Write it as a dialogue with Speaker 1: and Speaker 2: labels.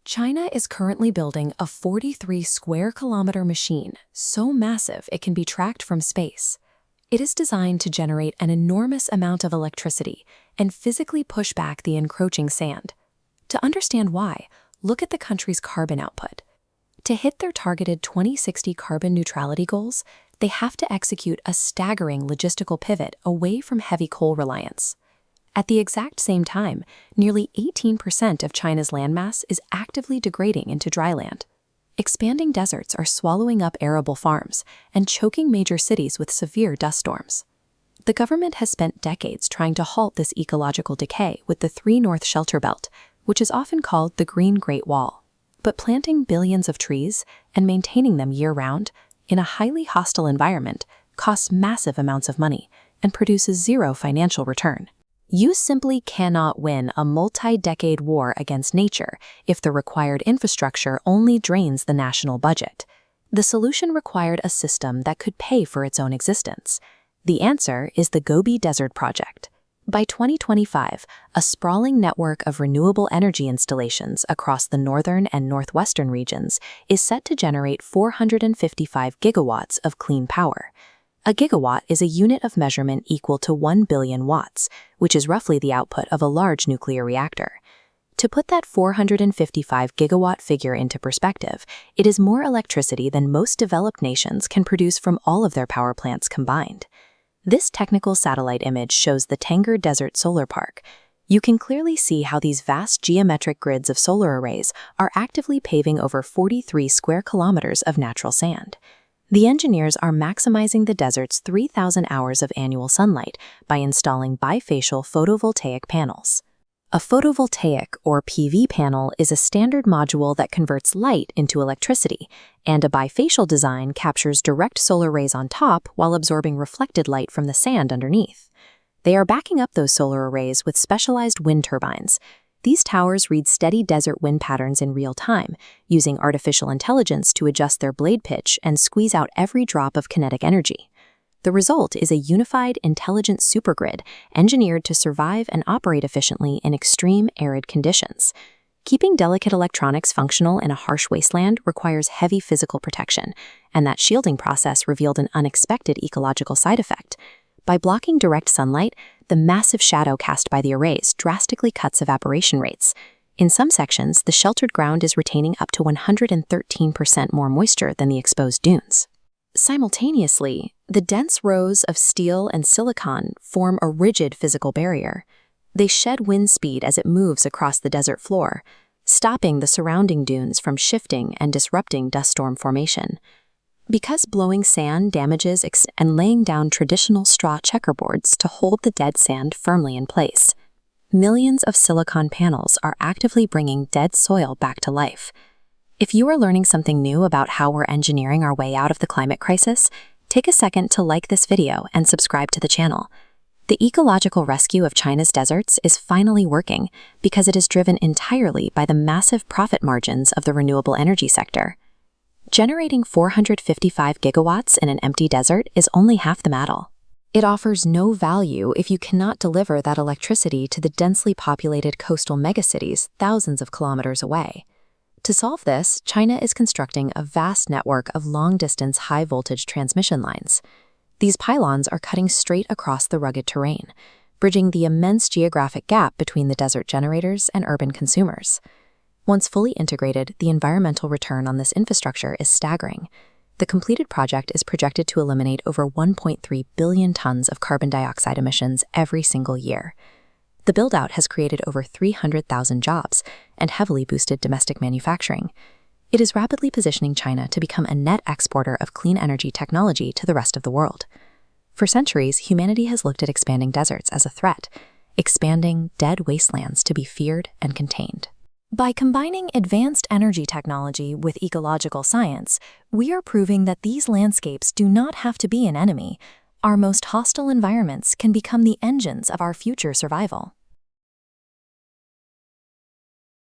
Speaker 1: China is currently building a 43 square kilometer machine, so massive it can be tracked from space. It is designed to generate an enormous amount of electricity and physically push back the encroaching sand. To understand why, look at the country's carbon output. To hit their targeted 2060 carbon neutrality goals, they have to execute a staggering logistical pivot away from heavy coal reliance. At the exact same time, nearly 18% of China's landmass is actively degrading into dry land. Expanding deserts are swallowing up arable farms and choking major cities with severe dust storms. The government has spent decades trying to halt this ecological decay with the 3 North Shelter Belt, which is often called the Green Great Wall. But planting billions of trees and maintaining them year-round in a highly hostile environment costs massive amounts of money and produces zero financial return. You simply cannot win a multi-decade war against nature if the required infrastructure only drains the national budget. The solution required a system that could pay for its own existence. The answer is the Gobi Desert Project. By 2025, a sprawling network of renewable energy installations across the northern and northwestern regions is set to generate 455 gigawatts of clean power. A gigawatt is a unit of measurement equal to 1 billion watts, which is roughly the output of a large nuclear reactor. To put that 455 gigawatt figure into perspective, it is more electricity than most developed nations can produce from all of their power plants combined. This technical satellite image shows the Tanger Desert Solar Park. You can clearly see how these vast geometric grids of solar arrays are actively paving over 43 square kilometers of natural sand. The engineers are maximizing the desert's 3,000 hours of annual sunlight by installing bifacial photovoltaic panels. A photovoltaic, or PV panel, is a standard module that converts light into electricity, and a bifacial design captures direct solar rays on top while absorbing reflected light from the sand underneath. They are backing up those solar arrays with specialized wind turbines. These towers read steady desert wind patterns in real time, using artificial intelligence to adjust their blade pitch and squeeze out every drop of kinetic energy. The result is a unified, intelligent supergrid engineered to survive and operate efficiently in extreme arid conditions. Keeping delicate electronics functional in a harsh wasteland requires heavy physical protection, and that shielding process revealed an unexpected ecological side effect. By blocking direct sunlight, the massive shadow cast by the arrays drastically cuts evaporation rates. In some sections, the sheltered ground is retaining up to 113% more moisture than the exposed dunes. Simultaneously, the dense rows of steel and silicon form a rigid physical barrier. They shed wind speed as it moves across the desert floor, stopping the surrounding dunes from shifting and disrupting dust storm formation. Because blowing sand damages and laying down traditional straw checkerboards to hold the dead sand firmly in place, millions of silicon panels are actively bringing dead soil back to life. If you are learning something new about how we're engineering our way out of the climate crisis, take a second to like this video and subscribe to the channel. The ecological rescue of China's deserts is finally working because it is driven entirely by the massive profit margins of the renewable energy sector. Generating 455 gigawatts in an empty desert is only half the battle. It offers no value if you cannot deliver that electricity to the densely populated coastal megacities thousands of kilometers away. To solve this, China is constructing a vast network of long-distance high-voltage transmission lines. These pylons are cutting straight across the rugged terrain, bridging the immense geographic gap between the desert generators and urban consumers. Once fully integrated, the environmental return on this infrastructure is staggering. The completed project is projected to eliminate over 1.3 billion tons of carbon dioxide emissions every single year. The build-out has created over 300,000 jobs and heavily boosted domestic manufacturing. It is rapidly positioning China to become a net exporter of clean energy technology to the rest of the world. For centuries, humanity has looked at expanding deserts as a threat, expanding dead wastelands to be feared and contained. By combining advanced energy technology with ecological science, we are proving that these landscapes do not have to be an enemy. Our most hostile environments can become the engines of our future survival.